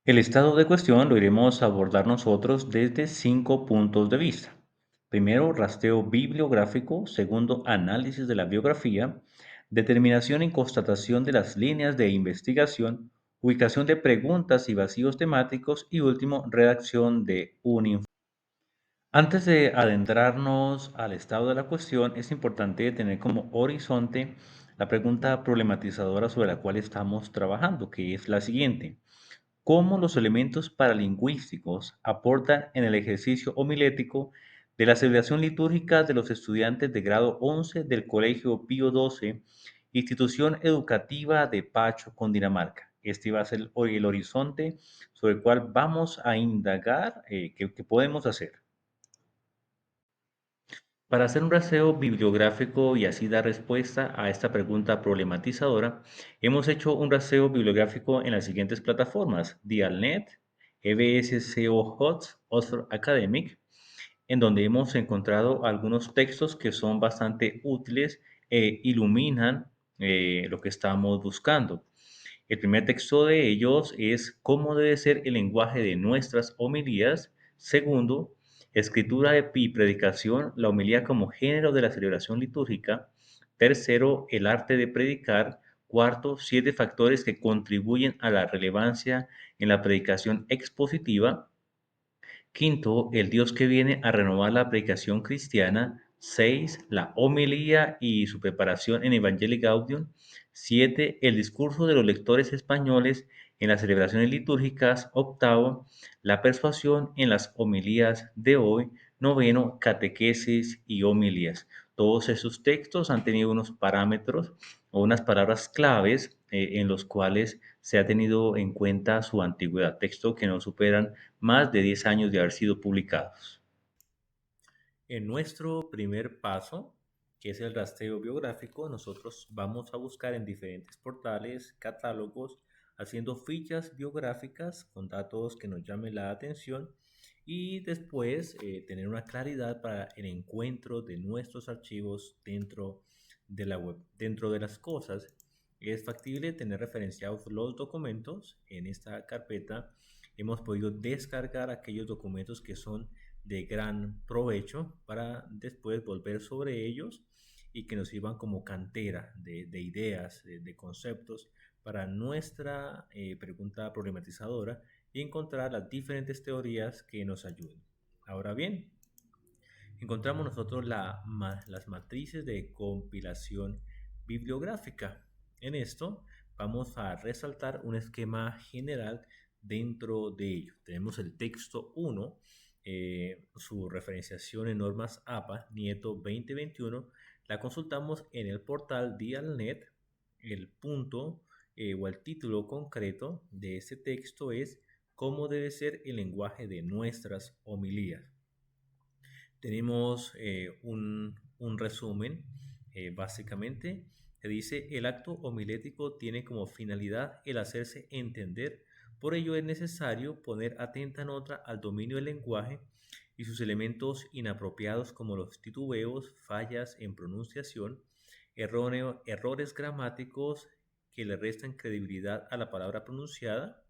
El estado de cuestión lo iremos a abordar nosotros desde 5 puntos de vista. Primero, rastreo bibliográfico. Segundo, análisis de la biografía. Determinación y constatación de las líneas de investigación. Ubicación de preguntas y vacíos temáticos. Y último, redacción de un informe. Antes de adentrarnos al estado de la cuestión, es importante tener como horizonte la pregunta problematizadora sobre la cual estamos trabajando, que es la siguiente: ¿cómo los elementos paralingüísticos aportan en el ejercicio homilético de la celebración litúrgica de los estudiantes de grado 11 del Colegio Pío XII, institución educativa de Pacho, Cundinamarca? Este va a ser hoy el horizonte sobre el cual vamos a indagar qué podemos hacer. Para hacer un raseo bibliográfico y así dar respuesta a esta pregunta problematizadora, hemos hecho un raseo bibliográfico en las siguientes plataformas: Dialnet, EBSCO HOTS, Oxford Academic, en donde hemos encontrado algunos textos que son bastante útiles e iluminan lo que estamos buscando. El primer texto de ellos es cómo debe ser el lenguaje de nuestras homilías. Segundo, escritura y predicación, la homilía como género de la celebración litúrgica. Tercero, el arte de predicar. Cuarto, 7 factores que contribuyen a la relevancia en la predicación expositiva. Quinto, el Dios que viene a renovar la predicación cristiana. 6, la homilía y su preparación en Evangelii Gaudium. 7, el discurso de los lectores españoles en las celebraciones litúrgicas. Octavo, la persuasión en las homilías de hoy. Noveno, catequesis y homilías. Todos esos textos han tenido unos parámetros o unas palabras claves en los cuales se ha tenido en cuenta su antigüedad, textos que no superan más de 10 años de haber sido publicados. En nuestro primer paso, que es el rastreo biográfico, nosotros vamos a buscar en diferentes portales, catálogos, haciendo fichas biográficas con datos que nos llamen la atención y después tener una claridad para el encuentro de nuestros archivos dentro de la web. Dentro de las cosas, es factible tener referenciados los documentos. En esta carpeta hemos podido descargar aquellos documentos que son de gran provecho para después volver sobre ellos y que nos sirvan como cantera de ideas, de conceptos para nuestra pregunta problematizadora y encontrar las diferentes teorías que nos ayuden. Ahora bien, encontramos nosotros las matrices de compilación bibliográfica. En esto vamos a resaltar un esquema general dentro de ello. Tenemos el texto 1, su referenciación en normas APA, Nieto 2021, la consultamos en el portal Dialnet. El punto o el título concreto de este texto es cómo debe ser el lenguaje de nuestras homilías. Tenemos un resumen, básicamente, que dice: el acto homilético tiene como finalidad el hacerse entender, por ello es necesario poner atenta nota al dominio del lenguaje y sus elementos inapropiados como los titubeos, fallas en pronunciación, errores gramáticos que le restan credibilidad a la palabra pronunciada.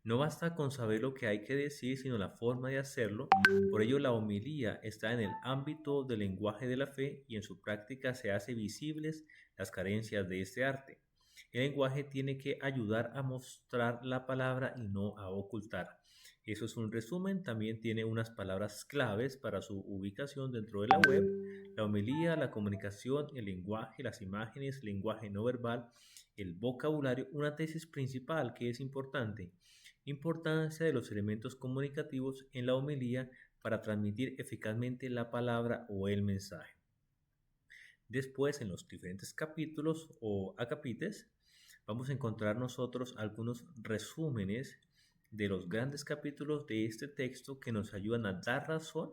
No basta con saber lo que hay que decir, sino la forma de hacerlo. Por ello, la homilía está en el ámbito del lenguaje de la fe y en su práctica se hace visibles las carencias de este arte. El lenguaje tiene que ayudar a mostrar la palabra y no a ocultar. Eso es un resumen. También tiene unas palabras claves para su ubicación dentro de la web: la homilía, la comunicación, el lenguaje, las imágenes, lenguaje no verbal, el vocabulario. Una tesis principal que es importante: importancia de los elementos comunicativos en la homilía para transmitir eficazmente la palabra o el mensaje. Después, en los diferentes capítulos o acapites, vamos a encontrar nosotros algunos resúmenes de los grandes capítulos de este texto que nos ayudan a dar razón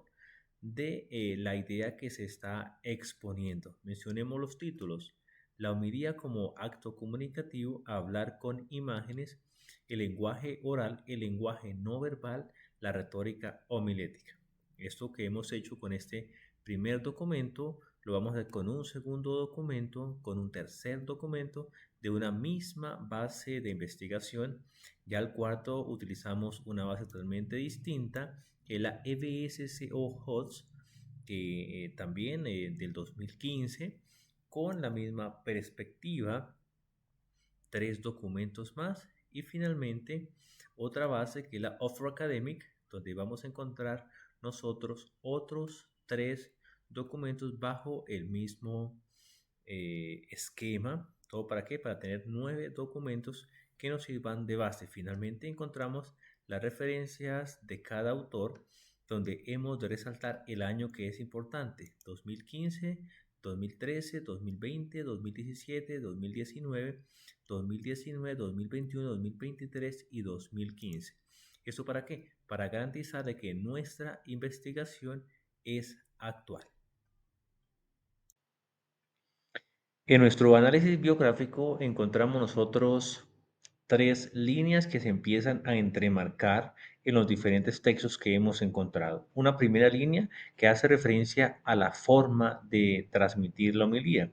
de la idea que se está exponiendo. Mencionemos los títulos: la homilía como acto comunicativo, hablar con imágenes, el lenguaje oral, el lenguaje no verbal, la retórica homilética. Esto que hemos hecho con este primer documento lo vamos a hacer con un segundo documento, con un tercer documento de una misma base de investigación. Ya al cuarto utilizamos una base totalmente distinta, que es la EBSCO HOTS, que también del 2015, con la misma perspectiva, tres documentos más y finalmente otra base que es la Oxford Academic, donde vamos a encontrar nosotros otros tres documentos bajo el mismo esquema. ¿Todo para qué? Para tener 9 documentos que nos sirvan de base. Finalmente encontramos las referencias de cada autor, donde hemos de resaltar el año que es importante: 2015, 2013, 2020, 2017, 2019, 2019, 2021, 2023 y 2015. ¿Eso para qué? Para garantizar de que nuestra investigación es actual. En nuestro análisis biográfico encontramos nosotros tres líneas que se empiezan a entremarcar en los diferentes textos que hemos encontrado. Una primera línea que hace referencia a la forma de transmitir la homilía.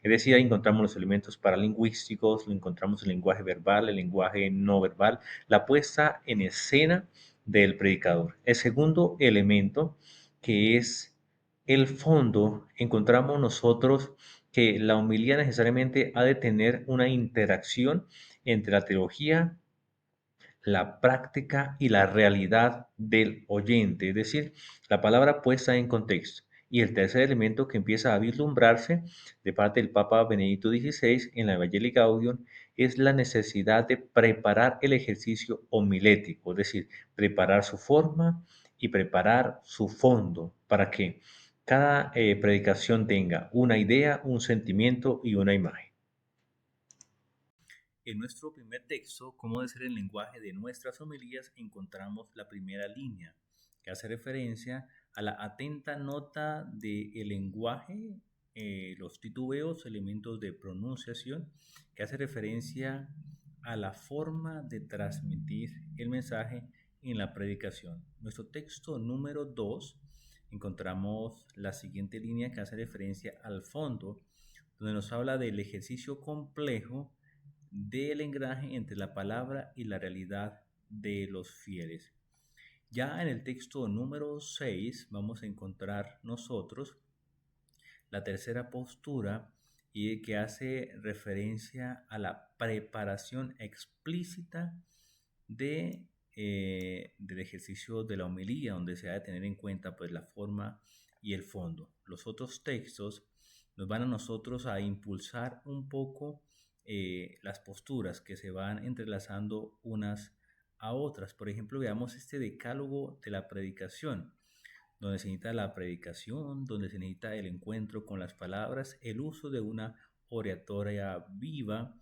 Es decir, ahí encontramos los elementos paralingüísticos, encontramos el lenguaje verbal, el lenguaje no verbal, la puesta en escena del predicador. El segundo elemento, que es el fondo, encontramos nosotros que la homilía necesariamente ha de tener una interacción entre la teología, la práctica y la realidad del oyente, es decir, la palabra puesta en contexto. Y el tercer elemento que empieza a vislumbrarse de parte del Papa Benedicto XVI en la Evangelii Gaudium es la necesidad de preparar el ejercicio homilético, es decir, preparar su forma y preparar su fondo para que cada predicación tenga una idea, un sentimiento y una imagen. En nuestro primer texto, Cómo debe ser el lenguaje de nuestras homilías, encontramos la primera línea, que hace referencia a la atenta nota del lenguaje, los titubeos, elementos de pronunciación, que hace referencia a la forma de transmitir el mensaje en la predicación. Nuestro texto número 2 encontramos la siguiente línea que hace referencia al fondo, donde nos habla del ejercicio complejo del engranaje entre la palabra y la realidad de los fieles. Ya en el texto número 6 vamos a encontrar nosotros la tercera postura y que hace referencia a la preparación explícita de, del ejercicio de la homilía, donde se ha de tener en cuenta pues la forma y el fondo. Los otros textos nos van a nosotros a impulsar un poco las posturas que se van entrelazando unas a otras. Por ejemplo, veamos este decálogo de la predicación, donde se necesita la predicación, donde se necesita el encuentro con las palabras, el uso de una oratoria viva,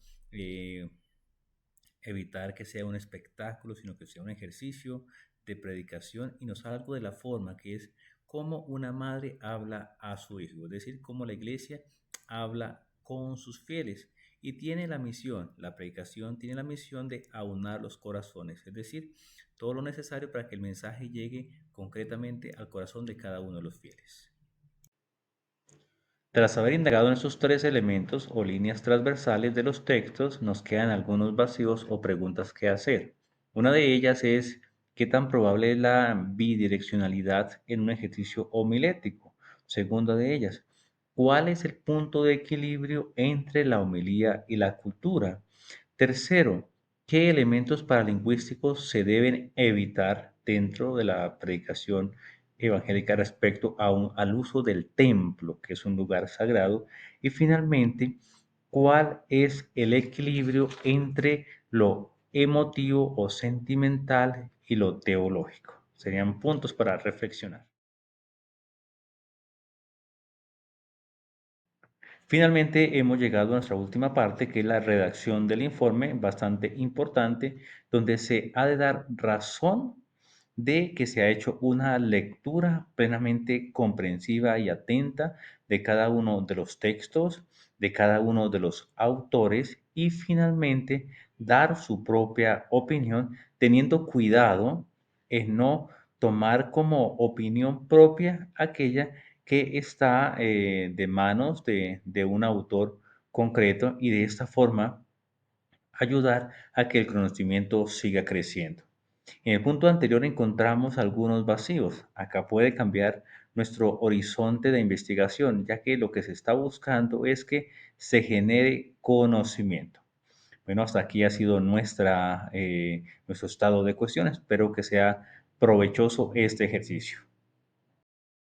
evitar que sea un espectáculo, sino que sea un ejercicio de predicación, y nos habla algo de la forma, que es cómo una madre habla a su hijo, es decir, cómo la iglesia habla con sus fieles. Y tiene la misión, la predicación tiene la misión de aunar los corazones, es decir, todo lo necesario para que el mensaje llegue concretamente al corazón de cada uno de los fieles. Tras haber indagado en estos tres elementos o líneas transversales de los textos, nos quedan algunos vacíos o preguntas que hacer. Una de ellas es: ¿qué tan probable es la bidireccionalidad en un ejercicio homilético? Segunda de ellas: ¿cuál es el punto de equilibrio entre la homilía y la cultura? Tercero, ¿qué elementos paralingüísticos se deben evitar dentro de la predicación evangélica respecto al uso del templo, que es un lugar sagrado? Y finalmente, ¿cuál es el equilibrio entre lo emotivo o sentimental y lo teológico? Serían puntos para reflexionar. Finalmente hemos llegado a nuestra última parte, que es la redacción del informe, bastante importante, donde se ha de dar razón de que se ha hecho una lectura plenamente comprensiva y atenta de cada uno de los textos, de cada uno de los autores, y finalmente dar su propia opinión, teniendo cuidado en no tomar como opinión propia aquella que está de manos de un autor concreto y de esta forma ayudar a que el conocimiento siga creciendo. En el punto anterior encontramos algunos vacíos. Acá puede cambiar nuestro horizonte de investigación, ya que lo que se está buscando es que se genere conocimiento. Bueno, hasta aquí ha sido nuestro estado de cuestiones. Espero que sea provechoso este ejercicio.